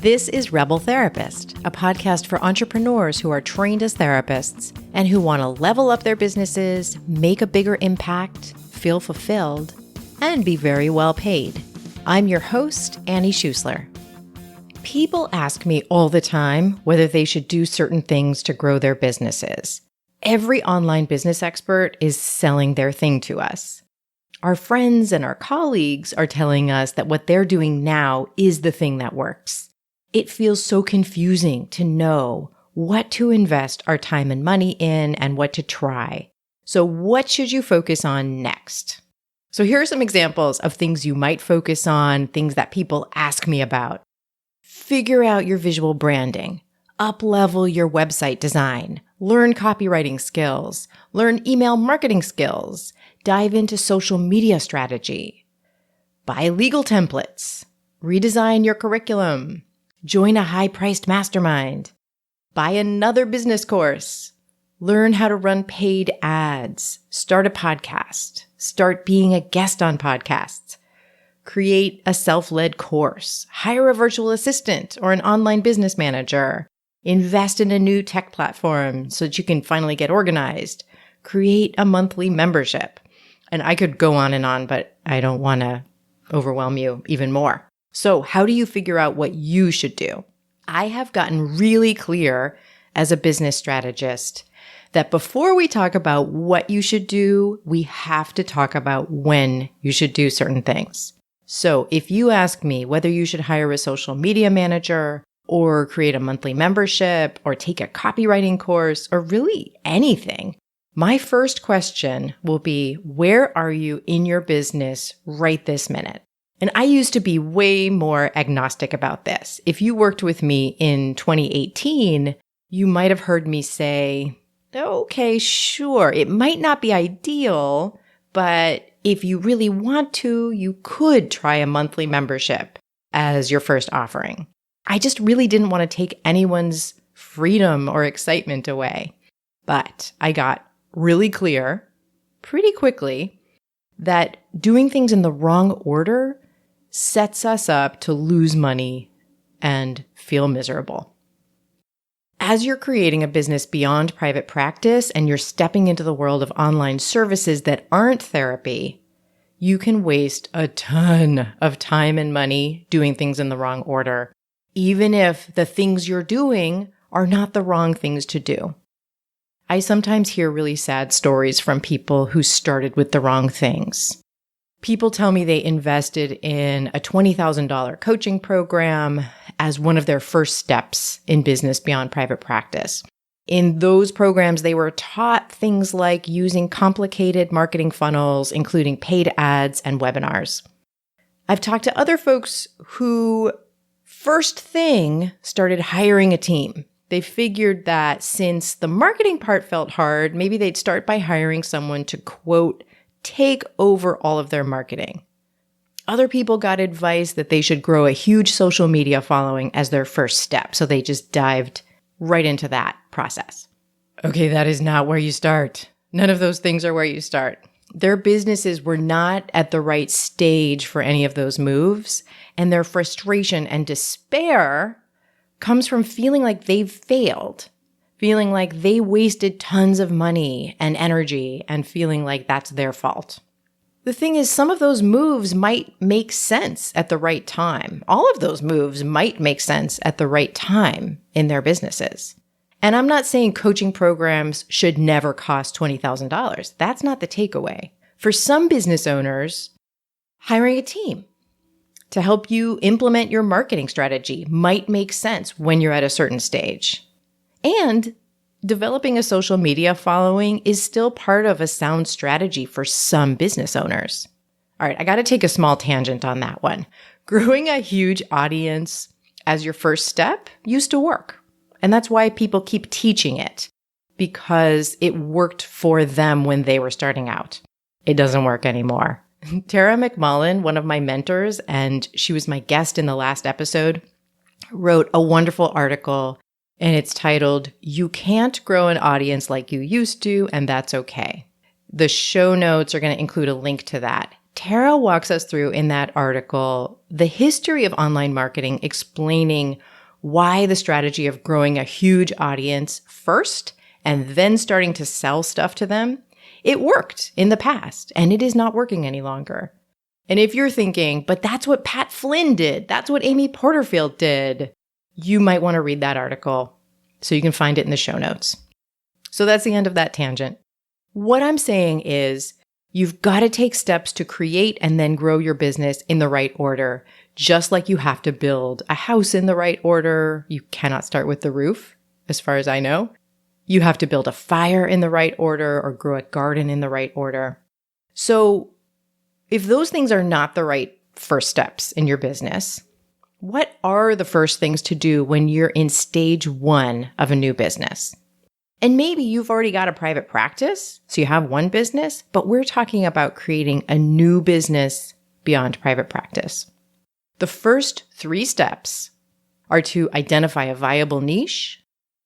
This is Rebel Therapist, a podcast for entrepreneurs who are trained as therapists and who want to level up their businesses, make a bigger impact, feel fulfilled, and be very well paid. I'm your host, Annie Schusler. People ask me all the time whether they should do certain things to grow their businesses. Every online business expert is selling their thing to us. Our friends and our colleagues are telling us that what they're doing now is the thing that works. It feels so confusing to know what to invest our time and money in and what to try. So what should you focus on next? So here are some examples of things you might focus on, things that people ask me about. Figure out your visual branding, up-level your website design, learn copywriting skills, learn email marketing skills, dive into social media strategy, buy legal templates, redesign your curriculum, join a high-priced mastermind, buy another business course, learn how to run paid ads, start a podcast, start being a guest on podcasts, create a self-led course, hire a virtual assistant or an online business manager, invest in a new tech platform so that you can finally get organized, create a monthly membership. And I could go on, but I don't want to overwhelm you even more. So how do you figure out what you should do? I have gotten really clear as a business strategist that before we talk about what you should do, we have to talk about when you should do certain things. So if you ask me whether you should hire a social media manager or create a monthly membership or take a copywriting course or really anything, my first question will be, where are you in your business right this minute? And I used to be way more agnostic about this. If you worked with me in 2018, you might have heard me say, okay, sure, it might not be ideal, but if you really want to, you could try a monthly membership as your first offering. I just really didn't want to take anyone's freedom or excitement away. But I got really clear pretty quickly that doing things in the wrong order sets us up to lose money and feel miserable. As you're creating a business beyond private practice and you're stepping into the world of online services that aren't therapy, you can waste a ton of time and money doing things in the wrong order, even if the things you're doing are not the wrong things to do. I sometimes hear really sad stories from people who started with the wrong things. People tell me they invested in a $20,000 coaching program as one of their first steps in business beyond private practice. In those programs, they were taught things like using complicated marketing funnels, including paid ads and webinars. I've talked to other folks who first thing started hiring a team. They figured that since the marketing part felt hard, maybe they'd start by hiring someone to, quote, take over all of their marketing. Other people got advice that they should grow a huge social media following as their first step, so they just dived right into that process. Okay, that is not where you start. None of those things are where you start. Their businesses were not at the right stage for any of those moves, and their frustration and despair comes from feeling like they've failed, feeling like they wasted tons of money and energy, and feeling like that's their fault. The thing is, some of those moves might make sense at the right time. All of those moves might make sense at the right time in their businesses. And I'm not saying coaching programs should never cost $20,000. That's not the takeaway. For some business owners, hiring a team to help you implement your marketing strategy might make sense when you're at a certain stage. And developing a social media following is still part of a sound strategy for some business owners. All right, I got to take a small tangent on that one. Growing a huge audience as your first step used to work. And that's why people keep teaching it, because it worked for them when they were starting out. It doesn't work anymore. Tara McMullin, one of my mentors, and she was my guest in the last episode, wrote a wonderful article, and it's titled, "You Can't Grow an Audience Like You Used to, and That's Okay." The show notes are going to include a link to that. Tara walks us through in that article the history of online marketing, explaining why the strategy of growing a huge audience first and then starting to sell stuff to them, it worked in the past and it is not working any longer. And if you're thinking, but that's what Pat Flynn did, that's what Amy Porterfield did, you might want to read that article so you can find it in the show notes. So that's the end of that tangent. What I'm saying is you've got to take steps to create and then grow your business in the right order, just like you have to build a house in the right order. You cannot start with the roof, as far as I know. You have to build a fire in the right order or grow a garden in the right order. So if those things are not the right first steps in your business, what are the first things to do when you're in stage 1 of a new business? And maybe you've already got a private practice, so you have one business, but we're talking about creating a new business beyond private practice. The first 3 steps are to identify a viable niche,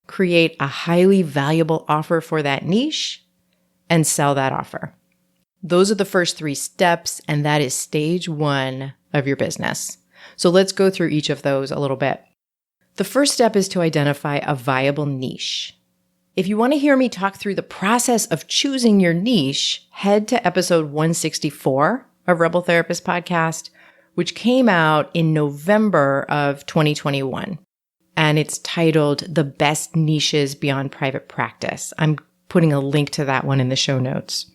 create a highly valuable offer for that niche, and sell that offer. Those are the first 3 steps, and that is stage 1 of your business. So let's go through each of those a little bit. The first step is to identify a viable niche. If you want to hear me talk through the process of choosing your niche, head to episode 164 of Rebel Therapist Podcast, which came out in November of 2021. And it's titled The Best Niches Beyond Private Practice. I'm putting a link to that one in the show notes.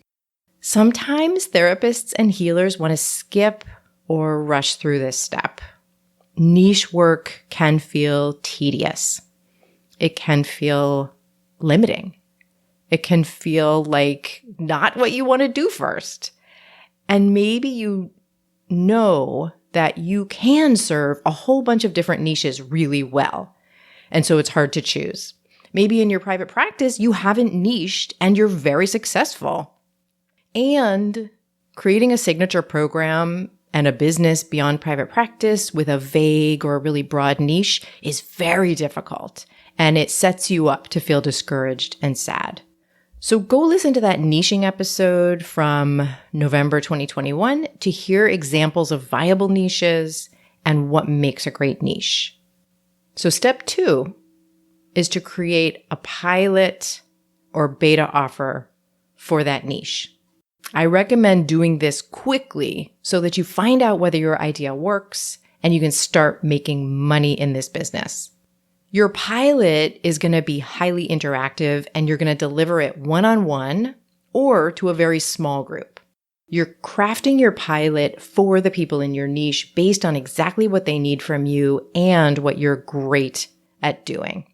Sometimes therapists and healers want to skip or rush through this step. Niche work can feel tedious. It can feel limiting. It can feel like not what you want to do first. And maybe you know that you can serve a whole bunch of different niches really well. And so it's hard to choose. Maybe in your private practice, you haven't niched and you're very successful. And creating a signature program and a business beyond private practice with a vague or really broad niche is very difficult. And it sets you up to feel discouraged and sad. So go listen to that niching episode from November 2021 to hear examples of viable niches and what makes a great niche. So step 2 is to create a pilot or beta offer for that niche. I recommend doing this quickly so that you find out whether your idea works and you can start making money in this business. Your pilot is going to be highly interactive and you're going to deliver it one-on-one or to a very small group. You're crafting your pilot for the people in your niche based on exactly what they need from you and what you're great at doing.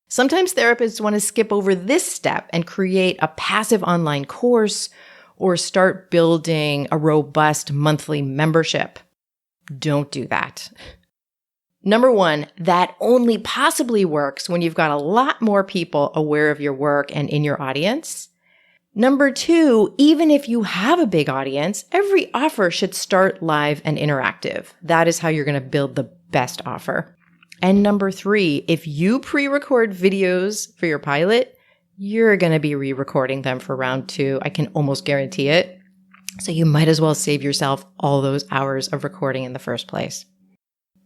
Sometimes therapists want to skip over this step and create a passive online course or start building a robust monthly membership. Don't do that. Number 1, that only possibly works when you've got a lot more people aware of your work and in your audience. Number 2, even if you have a big audience, every offer should start live and interactive. That is how you're going to build the best offer. And number 3, if you pre-record videos for your pilot, you're going to be re-recording them for round 2. I can almost guarantee it. So you might as well save yourself all those hours of recording in the first place.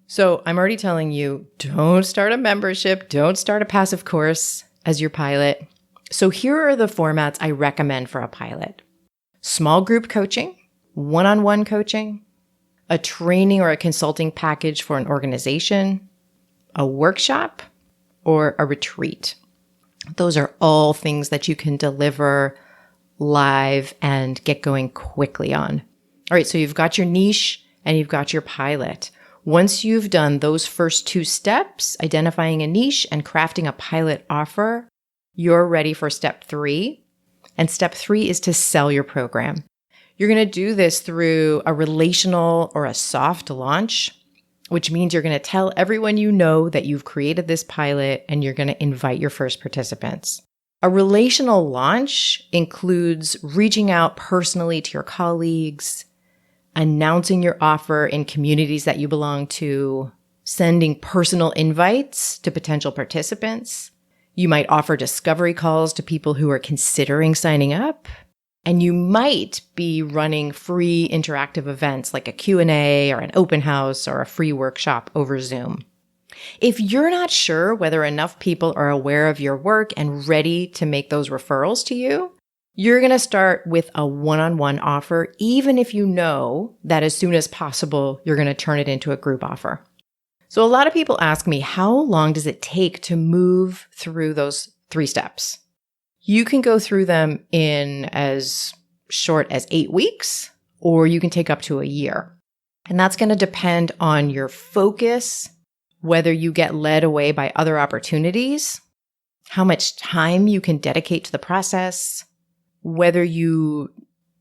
So I'm already telling you, don't start a membership, don't start a passive course as your pilot. So here are the formats I recommend for a pilot. Small group coaching, one-on-one coaching, a training or a consulting package for an organization, a workshop, or a retreat. Those are all things that you can deliver live and get going quickly on. All right, so you've got your niche and you've got your pilot. Once you've done those first 2 steps, identifying a niche and crafting a pilot offer, you're ready for step 3. And step 3 is to sell your program. You're going to do this through a relational or a soft launch, which means you're going to tell everyone you know that you've created this pilot and you're going to invite your first participants. A relational launch includes reaching out personally to your colleagues, announcing your offer in communities that you belong to, sending personal invites to potential participants. You might offer discovery calls to people who are considering signing up. And you might be running free interactive events like a Q&A or an open house or a free workshop over Zoom. If you're not sure whether enough people are aware of your work and ready to make those referrals to you, you're going to start with a one-on-one offer, even if you know that as soon as possible, you're going to turn it into a group offer. So a lot of people ask me, how long does it take to move through those 3 steps? You can go through them in as short as 8 weeks, or you can take up to a year. And that's going to depend on your focus, whether you get led away by other opportunities, how much time you can dedicate to the process, whether you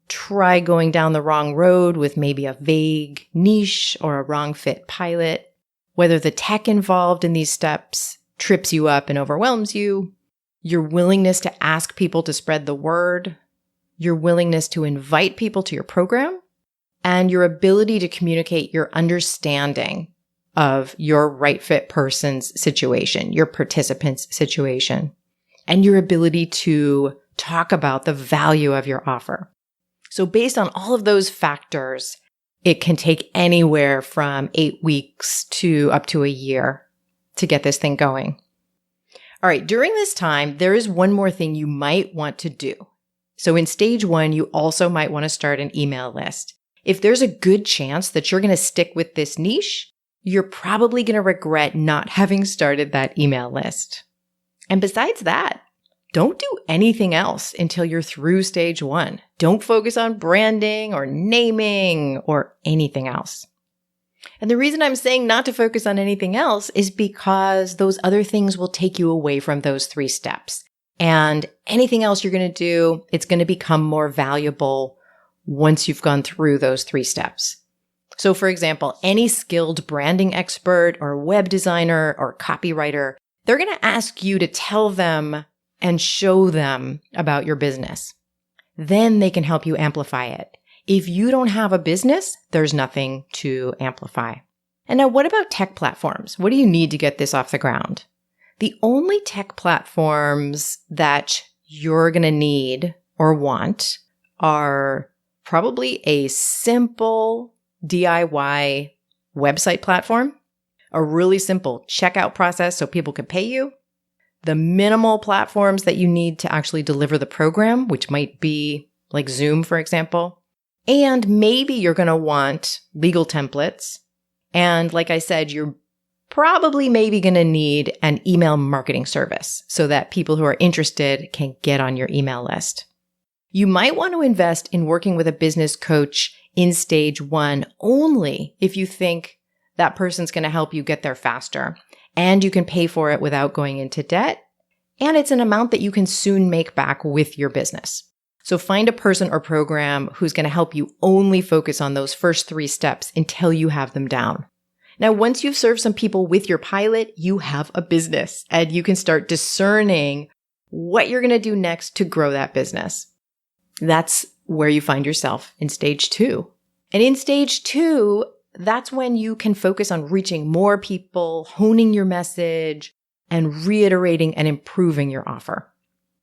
try going down the wrong road with maybe a vague niche or a wrong fit pilot, whether the tech involved in these steps trips you up and overwhelms you, your willingness to ask people to spread the word, your willingness to invite people to your program, and your ability to communicate your understanding of your right fit person's situation, your participant's situation, and your ability to talk about the value of your offer. So based on all of those factors, it can take anywhere from 8 weeks to up to a year to get this thing going. All right, during this time, there is one more thing you might want to do. So in stage 1, you also might want to start an email list. If there's a good chance that you're going to stick with this niche, you're probably going to regret not having started that email list. And besides that, don't do anything else until you're through stage 1. Don't focus on branding or naming or anything else. And the reason I'm saying not to focus on anything else is because those other things will take you away from those 3 steps. And anything else you're going to do, it's going to become more valuable once you've gone through those 3 steps. So for example, any skilled branding expert or web designer or copywriter, they're going to ask you to tell them and show them about your business. Then they can help you amplify it. If you don't have a business, there's nothing to amplify. And now what about tech platforms? What do you need to get this off the ground? The only tech platforms that you're going to need or want are probably a simple DIY website platform, a really simple checkout process so people can pay you, the minimal platforms that you need to actually deliver the program, which might be like Zoom, for example. And maybe you're going to want legal templates. And like I said, you're probably maybe going to need an email marketing service so that people who are interested can get on your email list. You might want to invest in working with a business coach in stage 1 only if you think that person's going to help you get there faster and you can pay for it without going into debt. And it's an amount that you can soon make back with your business. So find a person or program who's going to help you only focus on those first 3 steps until you have them down. Now, once you've served some people with your pilot, you have a business and you can start discerning what you're going to do next to grow that business. That's where you find yourself in stage 2. And in stage 2, that's when you can focus on reaching more people, honing your message, and reiterating and improving your offer.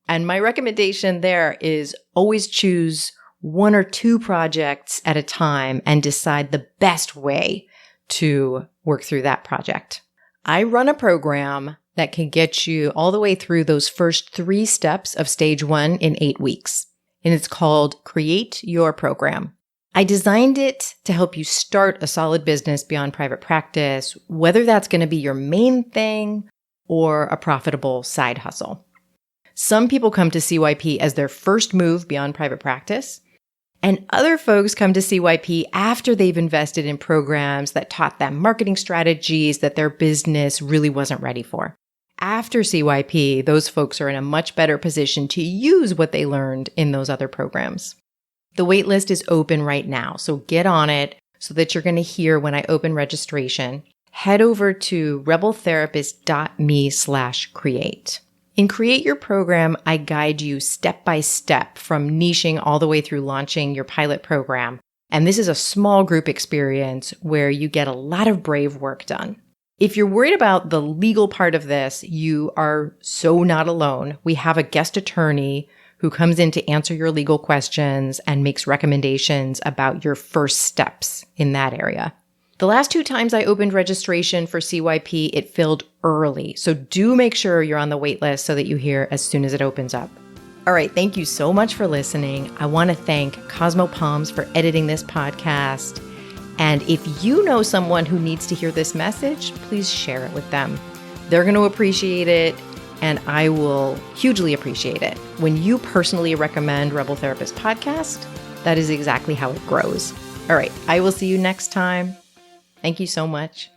And my recommendation there is always choose 1 or 2 projects at a time and decide the best way to work through that project. I run a program that can get you all the way through those first 3 steps of stage 1 in 8 weeks. And it's called Create Your Program. I designed it to help you start a solid business beyond private practice, whether that's going to be your main thing or a profitable side hustle. Some people come to CYP as their first move beyond private practice, and other folks come to CYP after they've invested in programs that taught them marketing strategies that their business really wasn't ready for. After CYP, those folks are in a much better position to use what they learned in those other programs. The waitlist is open right now, so get on it so that you're going to hear when I open registration. Head over to rebeltherapist.me/create. In Create Your Program, I guide you step by step from niching all the way through launching your pilot program. And this is a small group experience where you get a lot of brave work done. If you're worried about the legal part of this, you are so not alone. We have a guest attorney who comes in to answer your legal questions and makes recommendations about your first steps in that area. The last 2 times I opened registration for CYP, it filled early. So do make sure you're on the wait list so that you hear as soon as it opens up. All right, thank you so much for listening. I want to thank Cosmo Palms for editing this podcast. And if you know someone who needs to hear this message, please share it with them. They're going to appreciate it, and I will hugely appreciate it. When you personally recommend Rebel Therapist Podcast, that is exactly how it grows. All right, I will see you next time. Thank you so much.